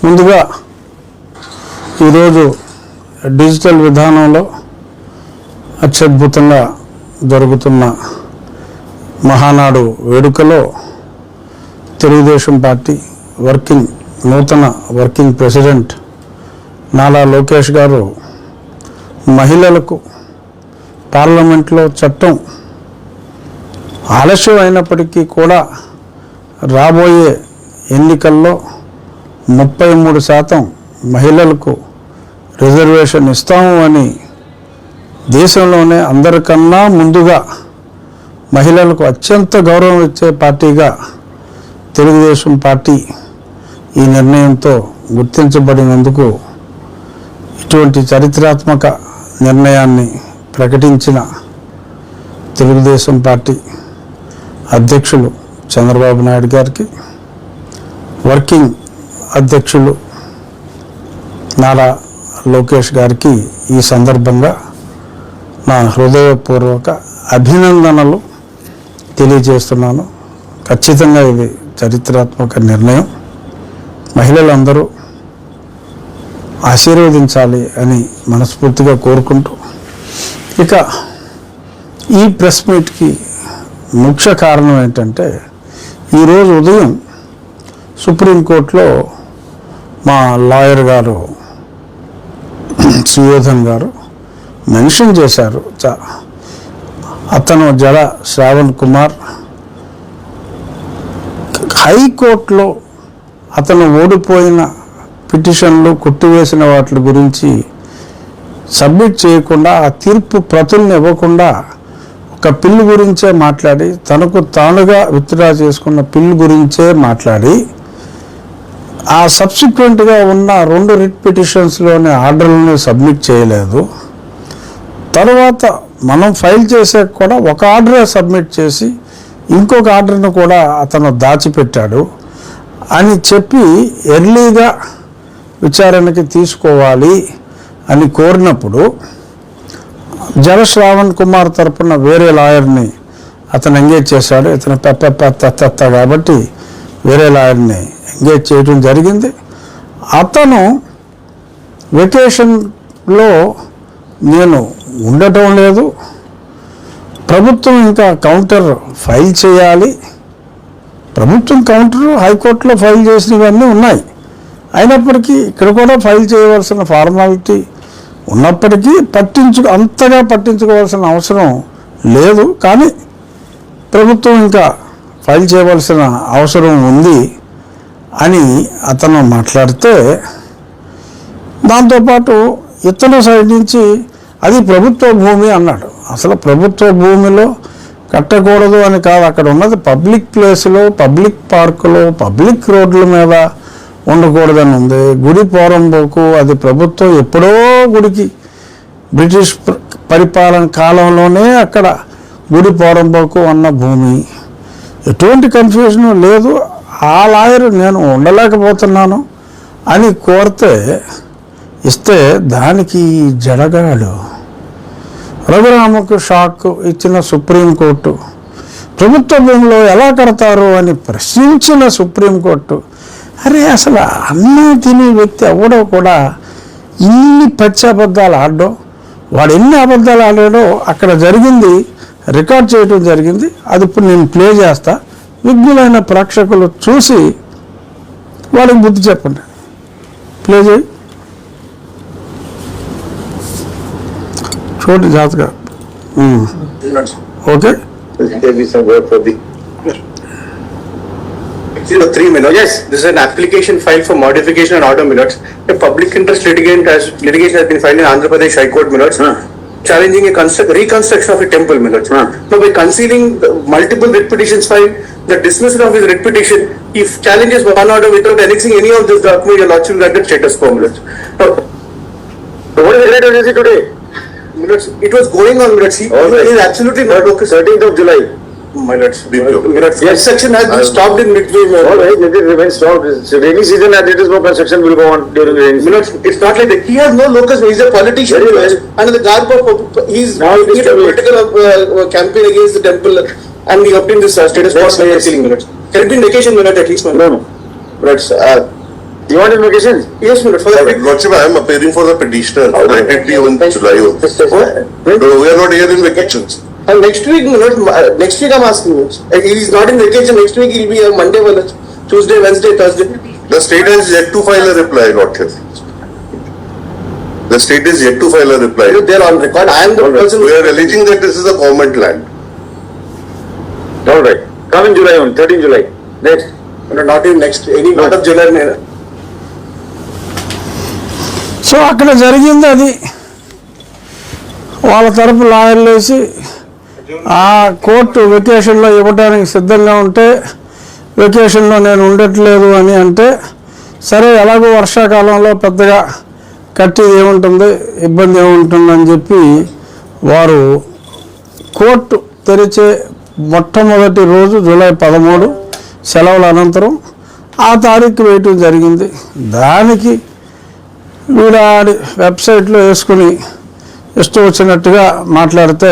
ముందుగా ఈరోజు డిజిటల్ విధానంలో అత్యద్భుతంగా జరుగుతున్న మహానాడు వేడుకలో తెలుగుదేశం పార్టీ నూతన వర్కింగ్ ప్రెసిడెంట్ నారా లోకేష్ గారు మహిళలకు పార్లమెంట్లో చట్టం ఆలస్యం అయినప్పటికీ కూడా రాబోయే ఎన్నికల్లో 33% మహిళలకు రిజర్వేషన్ ఇస్తాము అని దేశంలోనే అందరికన్నా ముందుగా మహిళలకు అత్యంత గౌరవం ఇచ్చే పార్టీగా తెలుగుదేశం పార్టీ ఈ నిర్ణయంతో గుర్తించబడినందుకు ఇటువంటి చరిత్రాత్మక నిర్ణయాన్ని ప్రకటించిన తెలుగుదేశం పార్టీ అధ్యక్షులు చంద్రబాబు నాయుడు గారికి, వర్కింగ్ అధ్యక్షులు నారా లోకేష్ గారికి ఈ సందర్భంగా నా హృదయపూర్వక అభినందనలు తెలియజేస్తున్నాను. ఖచ్చితంగా ఇది చరిత్రాత్మక నిర్ణయం. మహిళలందరూ ఆశీర్వదించాలి అని మనస్ఫూర్తిగా కోరుకుంటూ, ఇక ఈ ప్రెస్ మీట్కి ముఖ్య కారణం ఏంటంటే, ఈరోజు ఉదయం సుప్రీంకోర్టులో మా లాయర్ గారు సుయోధన్ గారు మెన్షన్ చేశారు. అతను జల శ్రావణ్ కుమార్ హైకోర్టులో అతను ఓడిపోయిన పిటిషన్లు కొట్టివేసిన వాటి గురించి సబ్మిట్ చేయకుండా, ఆ తీర్పు ప్రతుల్ని ఇవ్వకుండా ఒక పిల్లు గురించే మాట్లాడి, తనకు తానుగా విత్డ్రా చేసుకున్న పిల్లు గురించే మాట్లాడి, ఆ సబ్సిక్వెంట్గా ఉన్న 2 రిట్ పిటిషన్స్లోని ఆర్డర్లను సబ్మిట్ చేయలేదు. తర్వాత మనం ఫైల్ చేసాక కూడా ఒక ఆర్డరే సబ్మిట్ చేసి ఇంకొక ఆర్డర్ను కూడా అతను దాచిపెట్టాడు అని చెప్పి ఎర్లీగా విచారణకి తీసుకోవాలి అని కోరినప్పుడు, జల శ్రావణ్ కుమార్ తరపున వేరే లాయర్ని అతను ఎంగేజ్ చేశాడు. ఇతను పెద్ద కాబట్టి వేరే లాయర్ని ఎంగేజ్ చేయడం జరిగింది. అతను వెకేషన్లో నేను ఉండటం లేదు, ప్రభుత్వం ఇంకా కౌంటర్ ఫైల్ చేయాలి, ప్రభుత్వం కౌంటర్ హైకోర్టులో ఫైల్ చేసినవన్నీ ఉన్నాయి, అయినప్పటికీ ఇక్కడ కూడా ఫైల్ చేయవలసిన ఫార్మాలిటీ ఉన్నప్పటికీ అంతగా పట్టించుకోవాల్సిన అవసరం లేదు, కానీ ప్రభుత్వం ఇంకా ఫైల్ చేయవలసిన అవసరం ఉంది అని అతను మాట్లాడితే, దాంతోపాటు ఇతను సైడ్ నుంచి అది ప్రభుత్వ భూమి అన్నాడు. అసలు ప్రభుత్వ భూమిలో కట్టకూడదు అని కాదు, అక్కడ ఉన్నది పబ్లిక్ ప్లేస్లో, పబ్లిక్ పార్కులో, పబ్లిక్ రోడ్ల మీద ఉండకూడదని ఉంది. గుడి పోరంబోకు అది ప్రభుత్వం ఎప్పుడో గుడికి బ్రిటిష్ పరిపాలన కాలంలోనే అక్కడ గుడి పోరంబోకు ఉన్న భూమి, ఎటువంటి కన్ఫ్యూజన్ లేదు. ఆ లాయర్ నేను ఉండలేకపోతున్నాను అని కోరితే ఇస్తే, దానికి జడగాడు రఘురామకు షాక్ ఇచ్చిన సుప్రీంకోర్టు, ప్రభుత్వ భూమిలో ఎలా కడతారు అని ప్రశ్నించిన సుప్రీంకోర్టు, అరే అసలు అన్న తినే వ్యక్తి ఎవడో కూడా ఇన్ని పచ్చి అబద్ధాలు ఆడడం, వాడు ఎన్ని అబద్ధాలు ఆడాడో అక్కడ జరిగింది రికార్డ్ చేయడం జరిగింది. అది ఇప్పుడు నేను ప్లే చేస్తా, విజ్ఞులైన ప్రేక్షకులు చూసి వాడికి బుద్ధి చెప్పండి. ప్లే చేయి, చూడండి జాతగా. Okay, 3 minutes. Yes, this is an application filed for modification and order minutes. A public interest litigation has been filed in Andhra Pradesh High Court minutes, challenging a reconstruction of a temple minutes. Now, by concealing the multiple writ petitions filed, the dismissal of his writ petition, if challenges one order without annexing any of this document, your lordship granted status quo minutes. Now, what is the date of this today? Minutes. It was going on minutes. It is absolutely not okay. 13th of July. Minutes. Yes, section has been stopped in midway. All right, let it remain stopped. So rainy season as it is, more construction will go on during the rainy season. It's not like that. He has no locus. He's a politician. Very well. Under the garb of he's now he did a political campaign against the temple, and he obtained this status quo by concealing minutes. Can it be vacation minute at least? No. Minutes. You want in vacation? Yes, my lord. For the Lordship, I am appearing for the petitioner directly on July. No, we are not here in vacations. Next week, my lord. Next week I'm asking you. He is not in vacation. Next week he'll be on Monday, my lord. Tuesday, Wednesday, Thursday. The state has yet to file a reply, Lordship. The state is yet to file a reply. They are on record. I am the person. We are alleging that this is a government land. All right. Come in July on 13 July. Next. No, not in next. Any part of July. So అక్కడ జరిగింది అది. వాళ్ళ తరపు లాయర్లు వేసి ఆ court వెకేషన్లో ఇవ్వడానికి సిద్ధంగా ఉంటే వెకేషన్లో నేను ఉండట్లేదు అని అంటే, సరే ఎలాగో వర్షాకాలంలో పెద్దగా కట్టేది ఏముంటుంది, ఇబ్బంది ఏముంటుందని చెప్పి వారు కోర్టు తెరిచే మొట్టమొదటి రోజు జూలై 13 సెలవుల అనంతరం ఆ తారీఖు వేయటం జరిగింది. దానికి వీడాడి వెబ్సైట్లో వేసుకుని ఇష్టం వచ్చినట్టుగా మాట్లాడితే,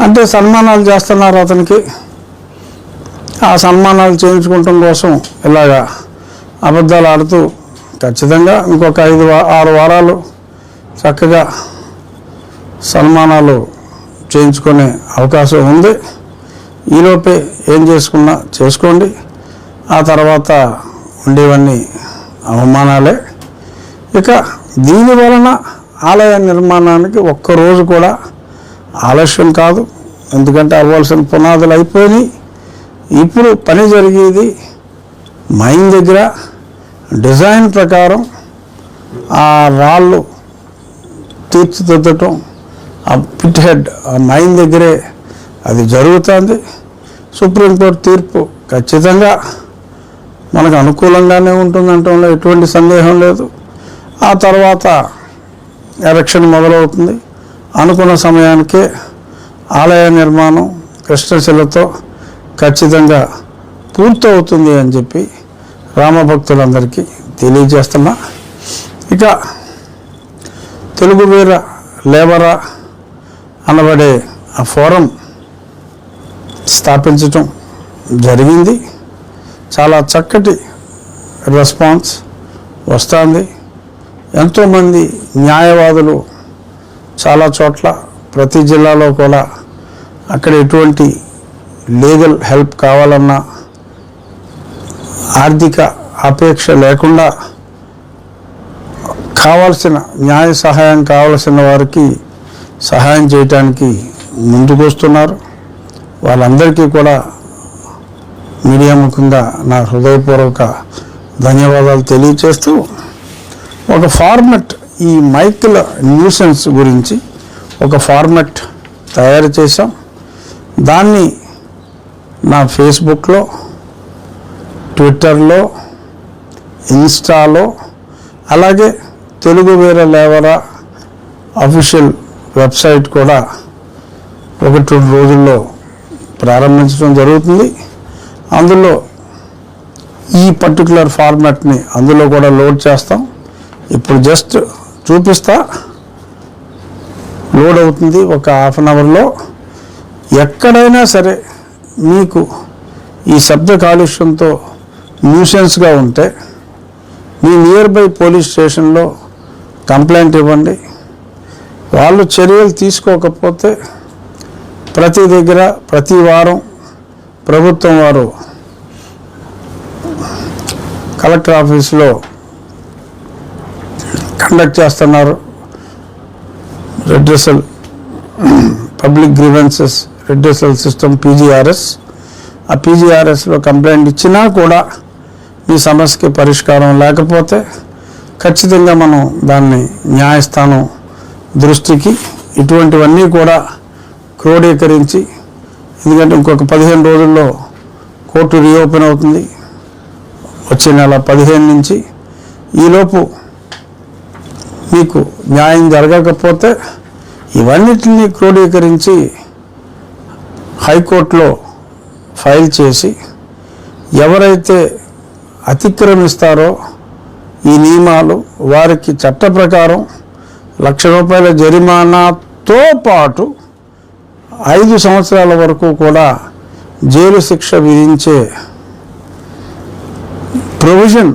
అంటే సన్మానాలు చేస్తున్నారు అతనికి, ఆ సన్మానాలు చేయించుకోవటం కోసం ఇలాగా అబద్ధాలు ఆడుతూ ఖచ్చితంగా ఇంకొక 5-6 వారాలు చక్కగా సన్మానాలు చేయించుకునే అవకాశం ఉంది. ఈలోపే ఏం చేసుకున్నా చేసుకోండి. ఆ తర్వాత ఉండేవన్నీ అవమానాలే. ఇక దీని వలన ఆలయ నిర్మాణానికి ఒక్కరోజు కూడా ఆలస్యం కాదు. ఎందుకంటే అవ్వాల్సిన పునాదులు అయిపోయినాయి. ఇప్పుడు పని జరిగేది మైన్ దగ్గర. డిజైన్ ప్రకారం ఆ రాళ్ళు తీర్చిదిద్దటం, ఆ పిట్ హెడ్ ఆ మైన్ దగ్గరే అది జరుగుతుంది. సుప్రీంకోర్టు తీర్పు ఖచ్చితంగా మనకు అనుకూలంగానే ఉంటుందంటంలో ఎటువంటి సందేహం లేదు. ఆ తర్వాత ఎలక్షన్ మొదలవుతుంది. అనుకున్న సమయానికే ఆలయ నిర్మాణం కృష్ణశిలతో ఖచ్చితంగా పూర్తవుతుంది అని చెప్పి రామభక్తులందరికీ తెలియజేస్తున్నా. ఇక తెలుగు వీర లేబరా అనబడే ఆ ఫోరం స్థాపించటం జరిగింది. చాలా చక్కటి రెస్పాన్స్ వస్తుంది. ఎంతోమంది న్యాయవాదులు చాలా చోట్ల, ప్రతి జిల్లాలో కూడా అక్కడ ఎటువంటి లీగల్ హెల్ప్ కావాలన్నా ఆర్థిక అపేక్ష లేకుండా కావాల్సిన న్యాయ సహాయం కావాల్సిన వారికి సహాయం చేయటానికి ముందుకు వస్తున్నారు. వాళ్ళందరికీ కూడా మీడియా ముఖంగా నా హృదయపూర్వక ధన్యవాదాలు తెలియచేస్తూ, ఒక ఫార్మెట్, ఈ మైకుల న్యూసెన్స్ గురించి ఒక ఫార్మెట్ తయారు చేశాం. దాన్ని నా ఫేస్బుక్లో, ట్విట్టర్లో, ఇన్స్టాలో, అలాగే తెలుగు వీర లేవరా అఫీషియల్ వెబ్సైట్ కూడా 1-2 రోజుల్లో ప్రారంభించడం జరుగుతుంది. అందులో ఈ పర్టికులర్ ఫార్మాట్ని అందులో కూడా లోడ్ చేస్తాం. ఇప్పుడు జస్ట్ చూపిస్తా, లోడ్ అవుతుంది ఒక హాఫ్ అన్ అవర్లో. ఎక్కడైనా సరే మీకు ఈ శబ్ద కాలుష్యంతో న్యూసెన్స్గా ఉంటే మీ నియర్ బై పోలీస్ స్టేషన్లో కంప్లైంట్ ఇవ్వండి. వాళ్ళు చర్యలు తీసుకోకపోతే ప్రతి దగ్గర ప్రతి వారం ప్రభుత్వం వారు కలెక్టర్ ఆఫీసులో కండక్ట్ చేస్తున్నారు redressal public grievances redressal system PGRS. ఆ PGRSలో కంప్లైంట్ ఇచ్చినా కూడా ఈ సమస్యకి పరిష్కారం లేకపోతే ఖచ్చితంగా మనం దాన్ని న్యాయస్థానం దృష్టికి, ఇటువంటివన్నీ కూడా క్రోడీకరించి, ఎందుకంటే ఇంకొక 15 రోజుల్లో కోర్టు రీఓపెన్ అవుతుంది, వచ్చే నెల 15 నుంచి. ఈలోపు మీకు న్యాయం జరగకపోతే ఇవన్నిటిని క్రోడీకరించి హైకోర్టులో ఫైల్ చేసి, ఎవరైతే అతిక్రమిస్తారో ఈ నియమాలు వారికి చట్ట ప్రకారం ₹1,00,000 జరిమానాతో పాటు 5 సంవత్సరాల వరకు కూడా జైలు శిక్ష విధించే ప్రొవిజన్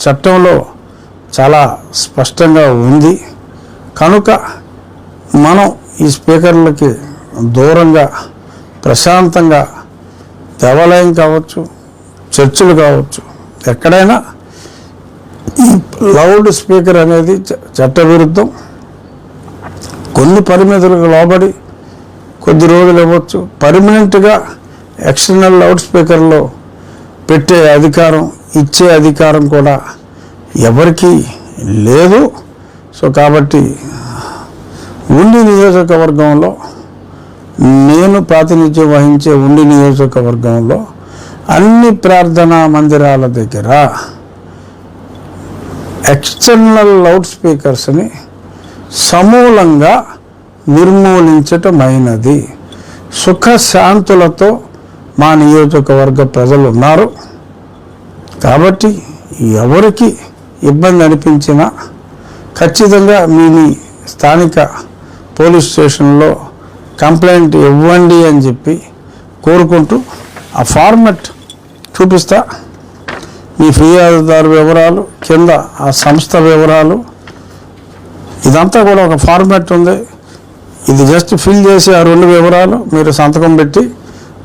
చట్టంలో చాలా స్పష్టంగా ఉంది. కనుక మనం ఈ స్పీకర్లకి దూరంగా ప్రశాంతంగా దేవాలయం కావచ్చు, చర్చిలు కావచ్చు, ఎక్కడైనా ఈ లౌడ్ స్పీకర్ అనేది చట్టవిరుద్ధం. కొన్ని పరిమితులకు లోబడి కొద్ది రోజులు ఇవ్వచ్చు. పర్మనెంట్గా ఎక్స్టర్నల్ లౌడ్ స్పీకర్లో పెట్టే అధికారం, ఇచ్చే అధికారం కూడా ఎవరికీ లేదు. సో కాబట్టి ఉండి నియోజకవర్గంలో, నేను ప్రాతినిధ్యం వహించే ఉండి నియోజకవర్గంలో అన్ని ప్రార్థనా మందిరాల దగ్గర ఎక్స్టర్నల్ లౌడ్ స్పీకర్స్ని సమూలంగా నిర్మూలించటమైనది. సుఖశాంతులతో మా నియోజకవర్గ ప్రజలు ఉన్నారు. కాబట్టి ఎవరికి ఇబ్బంది అనిపించినా ఖచ్చితంగా మీ స్థానిక పోలీస్ స్టేషన్లో కంప్లైంట్ ఇవ్వండి అని చెప్పి కోరుకుంటూ, ఆ ఫార్మెట్ చూపిస్తా. మీ ఫిర్యాదుదారు వివరాలు, కింద ఆ సంస్థ వివరాలు, ఇదంతా కూడా ఒక ఫార్మెట్ ఉంది. ఇది జస్ట్ ఫిల్ చేసి ఆ 2 వివరాలు మీరు సంతకం పెట్టి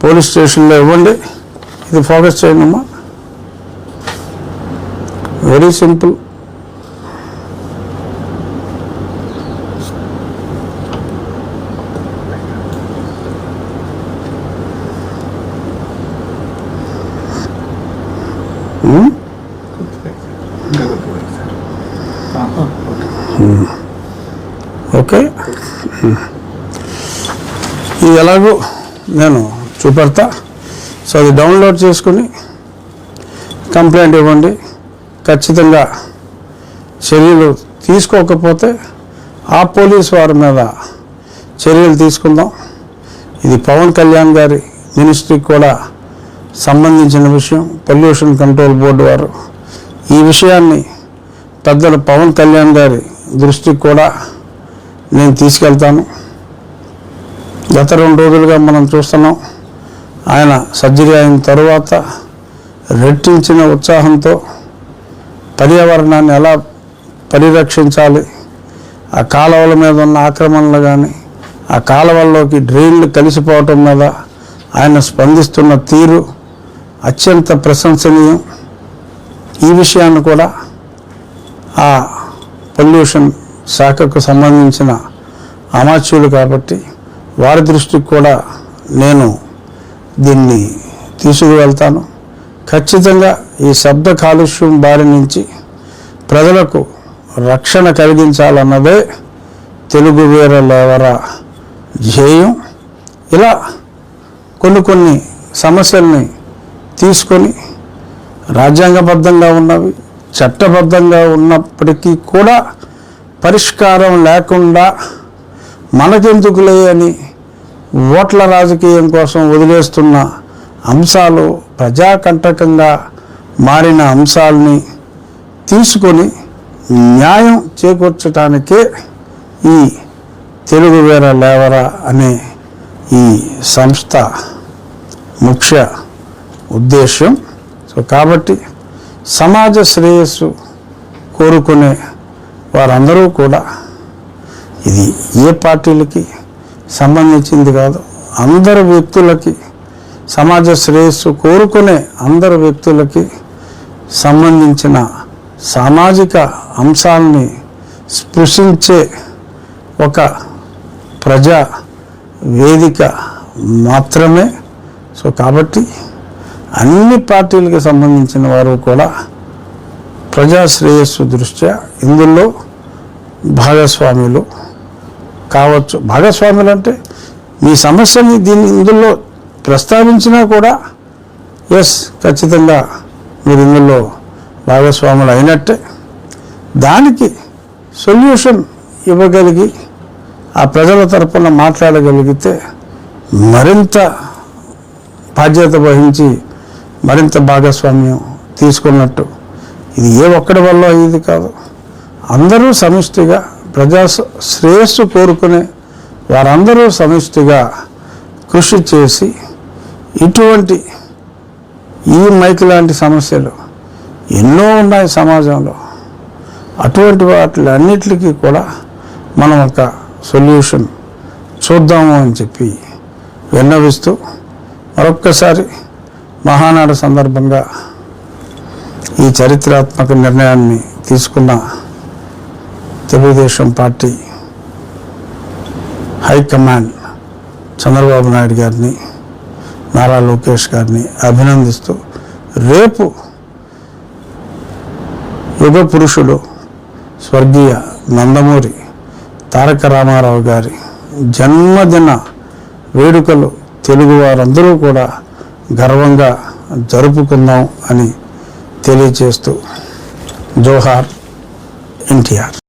పోలీస్ స్టేషన్లో ఇవ్వండి. ఇది ఫోకస్ చేయండి. Very simple. ఓకే, ఇది ఎలాగో నేను చూపెడతా. సో అది డౌన్లోడ్ చేసుకుని కంప్లైంట్ ఇవ్వండి. ఖచ్చితంగా చర్యలు తీసుకోకపోతే ఆ పోలీసు వారి మీద చర్యలు తీసుకుందాం. ఇది పవన్ కళ్యాణ్ గారి మినిస్ట్రీకి కూడా సంబంధించిన విషయం. పొల్యూషన్ కంట్రోల్ బోర్డు వారు ఈ విషయాన్ని పెద్దలు పవన్ కళ్యాణ్ గారి దృష్టికి కూడా నేను తీసుకెళ్తాను. గత 2 రోజులుగా మనం చూస్తున్నాం, ఆయన సర్జరీ అయిన తరువాత రెట్టించిన ఉత్సాహంతో పర్యావరణాన్ని ఎలా పరిరక్షించాలి, ఆ కాలువల మీద ఉన్న ఆక్రమణలు కానీ, ఆ కాలువల్లోకి డ్రైన్లు కలిసిపోవటం మీద ఆయన స్పందిస్తున్న తీరు అత్యంత ప్రశంసనీయం. ఈ విషయాన్ని కూడా ఆ పొల్యూషన్ శాఖకు సంబంధించిన అమాత్యులు కాబట్టి వారి దృష్టికి కూడా నేను దీన్ని తీసుకువెళ్తాను. ఖచ్చితంగా ఈ శబ్ద కాలుష్యం బారి నుంచి ప్రజలకు రక్షణ కలిగించాలన్నదే తెలుగు వీర లేవర ధ్యేయం. ఇలా కొన్ని సమస్యల్ని తీసుకొని రాజ్యాంగబద్ధంగా ఉన్నవి, చట్టబద్ధంగా ఉన్నప్పటికీ కూడా పరిష్కారం లేకుండా మనకెందుకులే అని ఓట్ల రాజకీయం కోసం వదిలేస్తున్న అంశాలు, ప్రజాకంటకంగా మారిన అంశాలని తీసుకొని న్యాయం చేకూర్చడానికే ఈ తెలుగు వీర లేవర అనే ఈ సంస్థ ముఖ్య ఉద్దేశం. సో కాబట్టి సమాజ శ్రేయస్సు కోరుకునే వారందరూ కూడా, ఇది ఏ పార్టీలకి సంబంధించింది కాదు, అందరు వ్యక్తులకి, సమాజ శ్రేయస్సు కోరుకునే అందరు వ్యక్తులకి సంబంధించిన సామాజిక అంశాలని స్పృశించే ఒక ప్రజా వేదిక మాత్రమే. సో కాబట్టి అన్ని పార్టీలకు సంబంధించిన వారు కూడా ప్రజా శ్రేయస్సు దృష్ట్యా ఇందులో భాగస్వాములు కావచ్చు. భాగస్వాములు అంటే మీ సమస్యని ఇందులో ప్రస్తావించినా కూడా ఖచ్చితంగా మీరు ఇందులో భాగస్వాములు అయినట్టే. దానికి సొల్యూషన్ ఇవ్వగలిగి ఆ ప్రజల తరపున మాట్లాడగలిగితే మరింత బాధ్యత వహించి మరింత భాగస్వామ్యం తీసుకున్నట్టు. ఇది ఏ ఒక్కడి వల్ల ఇది కాదు, అందరూ సమిష్టిగా ప్రజా శ్రేయస్సు కోరుకునే వారందరూ సమిష్టిగా కృషి చేసి ఇటువంటి ఈ మైక్ లాంటి సమస్యలు ఎన్నో ఉన్నాయి సమాజంలో. అటువంటి వాటిలన్నిటికీ కూడా మనం ఒక సొల్యూషన్ చూద్దాము అని చెప్పి విన్నవిస్తూ మరొక్కసారి మహానాడు సందర్భంగా ఈ చరిత్రాత్మక నిర్ణయాన్ని తీసుకున్న తెలుగుదేశం పార్టీ హైకమాండ్ చంద్రబాబు నాయుడు గారిని, నారా లోకేష్ గారిని అభినందిస్తూ రేపు యుగ పురుషుడు స్వర్గీయ నందమూరి తారక రామారావు గారి జన్మదిన వేడుకలు తెలుగు వారందరూ కూడా గర్వంగా జరుపుకుందాం అని తెలియజేస్తూ జోహార్ ఎన్టీఆర్.